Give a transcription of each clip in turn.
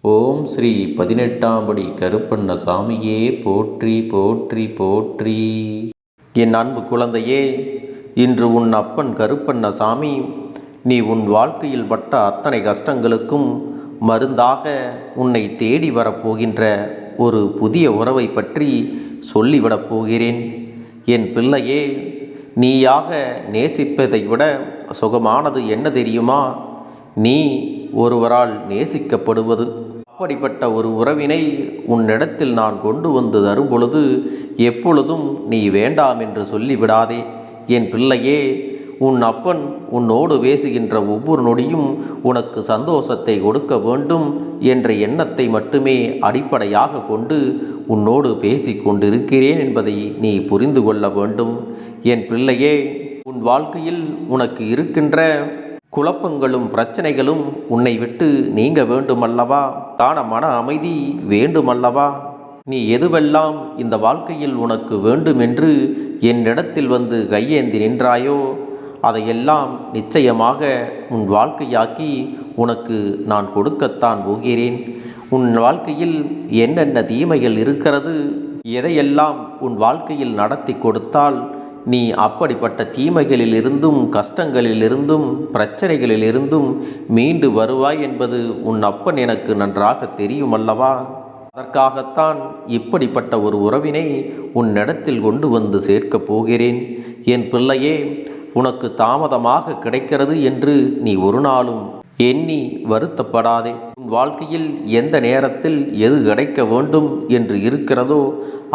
ஓம் ஸ்ரீ 18ஆம் படி கருப்பண்ணசாமியே போற்றி போற்றி போற்றி. என் அன்பு குழந்தையே, இன்று உன் அப்பன் கருப்பண்ணசாமி நீ உன் வாழ்க்கையில் பட்ட அத்தனை கஷ்டங்களுக்கும் மருந்தாக உன்னை தேடி வரப்போகின்ற ஒரு புதிய உறவை பற்றி சொல்லிவிடப் போகிறேன். என் பிள்ளையே, நீயாக நேசிப்பதை விட சுகமானது என்ன தெரியுமா? நீ ஒருவரால் நேசிக்கப்படுவது. அப்படிப்பட்ட ஒரு உறவினை உன்னிடத்தில் நான் கொண்டு வந்து தரும் பொழுது எப்பொழுதும் நீ வேண்டாம் என்று சொல்லிவிடாதே. என் பிள்ளையே, உன் அப்பன் உன்னோடு பேசுகின்ற ஒவ்வொரு நொடியும் உனக்கு சந்தோஷத்தை கொடுக்க வேண்டும் என்ற எண்ணத்தை மட்டுமே அடிப்படையாக கொண்டு உன்னோடு பேசி கொண்டிருக்கிறேன் என்பதை நீ புரிந்து கொள்ள வேண்டும். என் பிள்ளையே, உன் வாழ்க்கையில் உனக்கு இருக்கின்ற குழப்பங்களும் பிரச்சனைகளும் உன்னை விட்டு நீங்க வேண்டுமல்லவா? தான மன அமைதி வேண்டுமல்லவா? நீ எதுவெல்லாம் இந்த வாழ்க்கையில் உனக்கு வேண்டுமென்று என்னிடத்தில் வந்து கையேந்தி நின்றாயோ அதையெல்லாம் நிச்சயமாக உன் வாழ்க்கையாக்கி உனக்கு நான் கொடுக்கத்தான் போகிறேன். உன் வாழ்க்கையில் என்னென்ன தீமைகள் இருக்கிறது, எதையெல்லாம் உன் வாழ்க்கையில் நடத்தி கொடுத்தால் நீ அப்படிப்பட்ட தீமைகளிலிருந்தும் கஷ்டங்களிலிருந்தும் பிரச்சனைகளிலிருந்தும் மீண்டு வருவாய் என்பது உன் அப்பன் எனக்கு நன்றாக தெரியுமல்லவா? அதற்காகத்தான் இப்படிப்பட்ட ஒரு உறவினை உன்னிடத்தில் கொண்டு வந்து சேர்க்கப் போகிறேன். என் பிள்ளையே, உனக்கு தாமதமாக கிடைக்கிறது என்று நீ ஒரு நாளும் எண்ணி வருத்தப்படாதே. உன் வாழ்க்கையில் எந்த நேரத்தில் எது கிடைக்க வேண்டும் என்று இருக்கிறதோ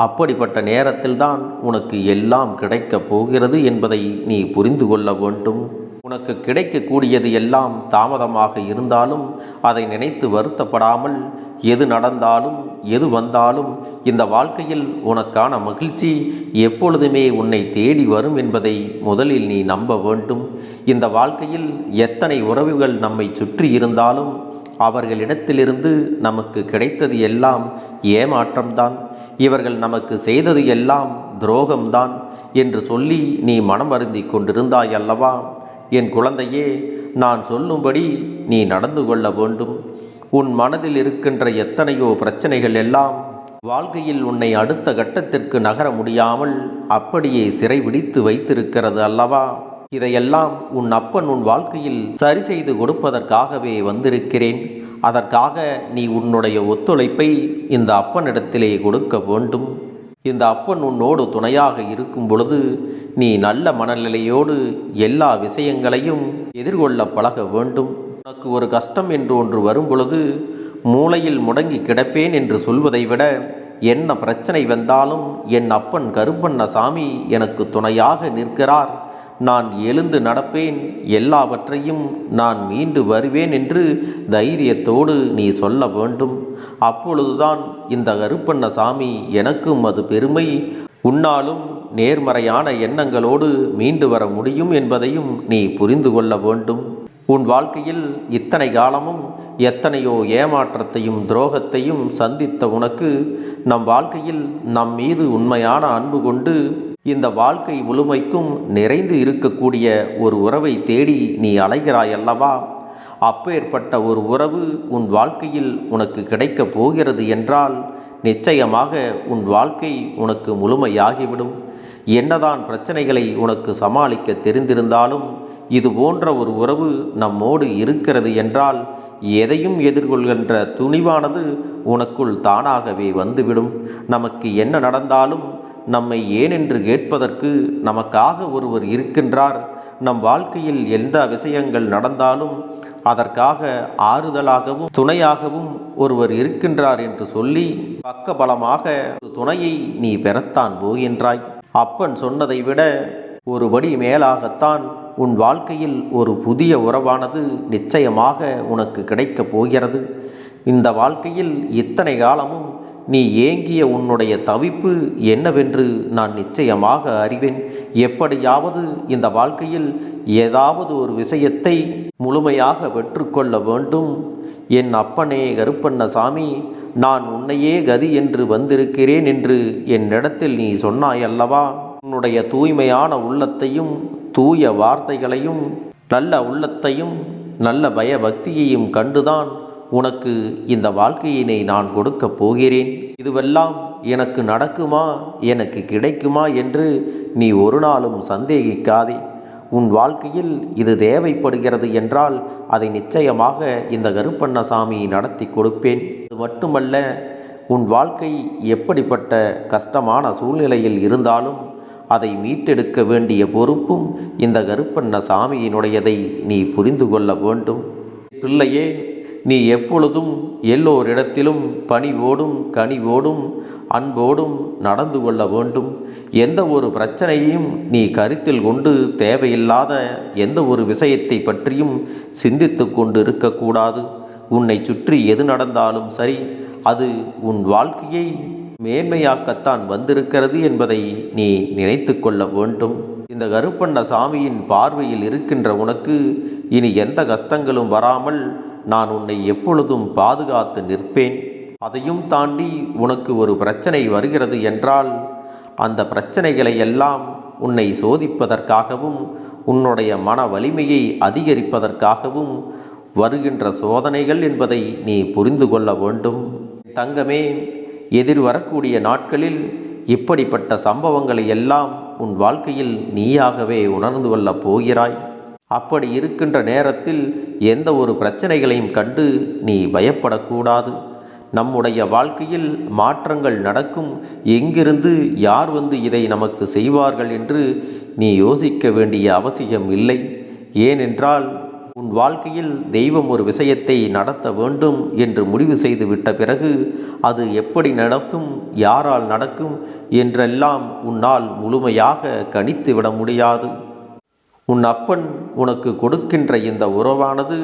அப்படிப்பட்ட நேரத்தில்தான் உனக்கு எல்லாம் கிடைக்கப் போகிறது என்பதை நீ புரிந்து கொள்ள வேண்டும். உனக்கு கிடைக்கக்கூடியது எல்லாம் தாமதமாக இருந்தாலும் அதை நினைத்து வருத்தப்படாமல் எது நடந்தாலும் எது வந்தாலும் இந்த வாழ்க்கையில் உனக்கான மகிழ்ச்சி எப்பொழுதுமே உன்னை தேடி வரும் என்பதை முதலில் நீ நம்ப வேண்டும். இந்த வாழ்க்கையில் எத்தனை உறவுகள் நம்மை சுற்றி இருந்தாலும் அவர்களிடத்திலிருந்து நமக்கு கிடைத்தது எல்லாம் ஏமாற்றம்தான், இவர்கள் நமக்கு செய்தது எல்லாம் துரோகம்தான் என்று சொல்லி நீ மனம் வருந்தி கொண்டிருந்தாய் அல்லவா? என் குழந்தையே, நான் சொல்லும்படி நீ நடந்து கொள்ள வேண்டும். உன் மனதில் இருக்கின்ற எத்தனையோ பிரச்சனைகள் எல்லாம் வாழ்க்கையில் உன்னை அடுத்த கட்டத்திற்கு நகர முடியாமல் அப்படியே சிறை பிடித்து வைத்திருக்கிறது அல்லவா? இதையெல்லாம் உன் அப்பன் உன் வாழ்க்கையில் சரி செய்து கொடுப்பதற்காகவே வந்திருக்கிறேன். அதற்காக நீ உன்னுடைய ஒத்துழைப்பை இந்த அப்பனிடத்திலே கொடுக்க வேண்டும். இந்த அப்பன் உன்னோடு துணையாக இருக்கும் பொழுது நீ நல்ல மனநிலையோடு எல்லா விஷயங்களையும் எதிர்கொள்ள பழக வேண்டும். உனக்கு ஒரு கஷ்டம் என்று ஒன்று வரும் பொழுது மூளையில் முடங்கி கிடப்பேன் என்று சொல்வதை விட என்ன பிரச்சனை வந்தாலும் என் அப்பன் கருப்பண்ணசாமி எனக்கு துணையாக நிற்கிறார், நான் எழுந்து நடப்பேன், எல்லாவற்றையும் நான் மீண்டு வருவேன் என்று தைரியத்தோடு நீ சொல்ல வேண்டும். அப்பொழுதுதான் இந்த கருப்பண்ணசாமி எனக்கும் அது பெருமை, உன்னாலும் நேர்மறையான எண்ணங்களோடு மீண்டு வர முடியும் என்பதையும் நீ புரிந்து கொள்ள வேண்டும். உன் வாழ்க்கையில் இத்தனை காலமும் எத்தனையோ ஏமாற்றத்தையும் துரோகத்தையும் சந்தித்த உனக்கு நம் வாழ்க்கையில் நம் மீது உண்மையான அன்பு கொண்டு இந்த வாழ்க்கை முழுமைக்கும் நிறைந்து இருக்கக்கூடிய ஒரு உறவை தேடி நீ அலைகிறாய் அல்லவா? அப்பேற்பட்ட ஒரு உறவு உன் வாழ்க்கையில் உனக்கு கிடைக்கப் போகிறது என்றால் நிச்சயமாக உன் வாழ்க்கை உனக்கு முழுமையாகிவிடும். என்னதான் பிரச்சனைகளை உனக்கு சமாளிக்க தெரிந்திருந்தாலும் இது போன்ற ஒரு உறவு நம்மோடு இருக்கிறது என்றால் எதையும் எதிர்கொள்கின்ற துணிவானது உனக்குள் தானாகவே வந்துவிடும். நமக்கு என்ன நடந்தாலும் நம்மை ஏனென்று கேட்பதற்கு நமக்காக ஒருவர் இருக்கின்றார். நம் வாழ்க்கையில் எந்த விஷயங்கள் நடந்தாலும் அதற்காக ஆறுதலாகவும் துணையாகவும் ஒருவர் இருக்கின்றார் என்று சொல்லி பக்கபலமாக துணையை நீ பெறத்தான் போகின்றாய். அப்பன் சொன்னதை விட ஒருபடி மேலாகத்தான் உன் வாழ்க்கையில் ஒரு புதிய உறவானது நிச்சயமாக உனக்கு கிடைக்கப் போகிறது. இந்த வாழ்க்கையில் இத்தனை காலமும் நீ ஏங்கிய உன்னுடைய தவிப்பு என்னவென்று நான் நிச்சயமாக அறிவேன். எப்படியாவது இந்த வாழ்க்கையில் ஏதாவது ஒரு விஷயத்தை முழுமையாக பெற்றுக்கொள்ள வேண்டும். என் அப்பனே கருப்பண்ணசாமி, நான் உன்னையே கதி என்று வந்திருக்கிறேன் என்று என்னிடத்தில் நீ சொன்னாயல்லவா? உன்னுடைய தூய்மையான உள்ளத்தையும் தூய வார்த்தைகளையும் நல்ல உள்ளத்தையும் நல்ல பயபக்தியையும் கண்டுதான் உனக்கு இந்த வாழ்க்கையினை நான் கொடுக்கப் போகிறேன். இதுவெல்லாம் எனக்கு நடக்குமா, எனக்கு கிடைக்குமா என்று நீ ஒரு நாளும் சந்தேகிக்காதே. உன் வாழ்க்கையில் இது தேவைப்படுகிறது என்றால் அதை நிச்சயமாக இந்த கருப்பண்ணசாமி நடத்தி கொடுப்பேன். அது மட்டுமல்ல, உன் வாழ்க்கை எப்படிப்பட்ட கஷ்டமான சூழ்நிலையில் இருந்தாலும் அதை மீட்டெடுக்க வேண்டிய பொறுப்பும் இந்த கருப்பண்ணசாமியினுடையதை நீ புரிந்து கொள்ள வேண்டும். பிள்ளையே, நீ எப்பொழுதும் எல்லோரிடத்திலும் பணிவோடும் கனிவோடும் அன்போடும் நடந்து கொள்ள வேண்டும். எந்த ஒரு பிரச்சனையையும் நீ கருத்தில் கொண்டு தேவையில்லாத எந்த ஒரு விஷயத்தை பற்றியும் சிந்தித்து கொண்டு இருக்கக்கூடாது. உன்னை சுற்றி எது நடந்தாலும் சரி, அது உன் வாழ்க்கையை மேன்மையாக்கத்தான் வந்திருக்கிறது என்பதை நீ நினைத்து கொள்ள வேண்டும். இந்த கருப்பண்ணசாமியின் பார்வையில் இருக்கின்ற உனக்கு இனி எந்த கஷ்டங்களும் வராமல் நான் உன்னை எப்பொழுதும் பாதுகாத்து நிற்பேன். அதையும் தாண்டி உனக்கு ஒரு பிரச்சனை வருகிறது என்றால் அந்த பிரச்சனைகளை எல்லாம் உன்னை சோதிப்பதற்காகவும் உன்னுடைய மன வலிமையை அதிகரிப்பதற்காகவும் வருகின்ற சோதனைகள் என்பதை நீ புரிந்து கொள்ள வேண்டும். தங்கமே, எதிர்வரக்கூடிய நாட்களில் இப்படிப்பட்ட சம்பவங்களை எல்லாம் உன் வாழ்க்கையில் நீயாகவே உணர்ந்து கொள்ளப் போகிறாய். அப்படி இருக்கின்ற நேரத்தில் எந்த ஒரு பிரச்சனைகளையும் கண்டு நீ பயப்படக்கூடாது. நம்முடைய வாழ்க்கையில் மாற்றங்கள் நடக்கும். எங்கிருந்து யார் வந்து இதை நமக்கு செய்வார்கள் என்று நீ யோசிக்க வேண்டிய அவசியம் இல்லை. ஏனென்றால் உன் வாழ்க்கையில் தெய்வம் ஒரு விஷயத்தை நடத்த வேண்டும் என்று முடிவு செய்து விட்ட பிறகு அது எப்படி நடக்கும், யாரால் நடக்கும் என்றெல்லாம் உன்னால் முழுமையாக கணித்து விட முடியாது. உன் அப்பன் உனக்கு கொடுக்கின்ற இந்த உறவானது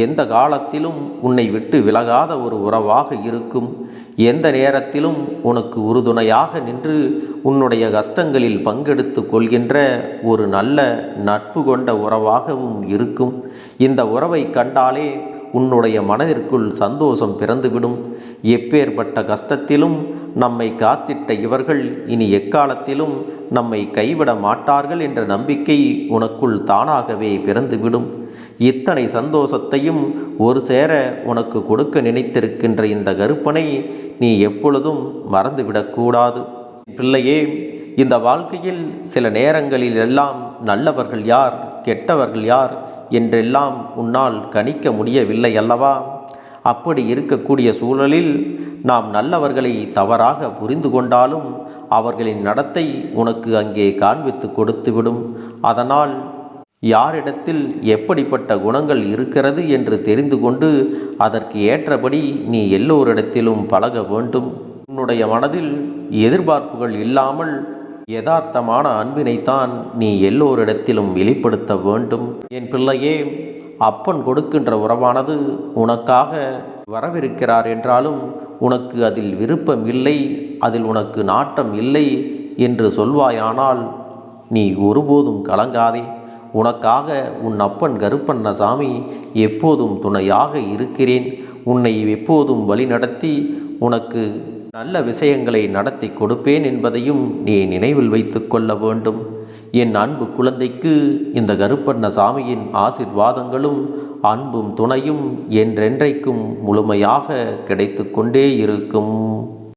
எந்த காலத்திலும் உன்னை விட்டு விலகாத ஒரு உறவாக இருக்கும். எந்த நேரத்திலும் உனக்கு உறுதுணையாக நின்று உன்னுடைய கஷ்டங்களில் பங்கெடுத்து கொள்கின்ற ஒரு நல்ல நட்பு கொண்ட உறவாகவும் இருக்கும். இந்த உறவை கண்டாலே உன்னுடைய மனதிற்குள் சந்தோஷம் பிறந்துவிடும். எப்பேற்பட்ட கஷ்டத்திலும் நம்மை காத்திட்ட இவர்கள் இனி எக்காலத்திலும் நம்மை கைவிட மாட்டார்கள் என்ற நம்பிக்கை உனக்குள் தானாகவே பிறந்துவிடும். இத்தனை சந்தோஷத்தையும் ஒரு சேர உனக்கு கொடுக்க நினைத்திருக்கின்ற இந்த கருப்பனை நீ எப்பொழுதும் மறந்துவிடக்கூடாது. பிள்ளையே, இந்த வாழ்க்கையில் சில நேரங்களில் எல்லாம் நல்லவர்கள் யார், கெட்டவர்கள் யார் என்றெல்லாம் உன்னால் கணிக்க முடியவில்லை அல்லவா? அப்படி இருக்கக்கூடிய சூழலில் நாம் நல்லவர்களை தவறாக புரிந்து கொண்டாலும் அவர்களின் நடத்தை உனக்கு அங்கே காண்பித்து கொடுத்துவிடும். அதனால் யாரிடத்தில் எப்படிப்பட்ட குணங்கள் இருக்கிறது என்று தெரிந்து கொண்டு அதற்கு ஏற்றபடி நீ எல்லோரிடத்திலும் பழக வேண்டும். உன்னுடைய மனதில் எதிர்பார்ப்புகள் இல்லாமல் யதார்த்தமான அன்பினைத்தான் நீ எல்லோரிடத்திலும் வெளிப்படுத்த வேண்டும். என் பிள்ளையே, அப்பன் கொடுக்கின்ற உறவானது உனக்காக வரவிருக்கிறார் என்றாலும் உனக்கு அதில் விருப்பம் இல்லை, அதில் உனக்கு நாட்டம் இல்லை என்று சொல்வாயானால் நீ ஒருபோதும் கலங்காதே. உனக்காக உன் அப்பன் கருப்பண்ணசாமி எப்போதும் துணையாக இருக்கிறேன். உன்னை எப்போதும் வழிநடத்தி உனக்கு நல்ல விஷயங்களை நடத்தி கொடுப்பேன் என்பதையும் நீ நினைவில் வைத்து கொள்ள வேண்டும். என் அன்பு குழந்தைக்கு இந்த கருப்பண்ணசாமியின் ஆசீர்வாதங்களும் அன்பும் துணையும் என்றென்றைக்கும் முழுமையாக கிடைத்து கொண்டே இருக்கும்.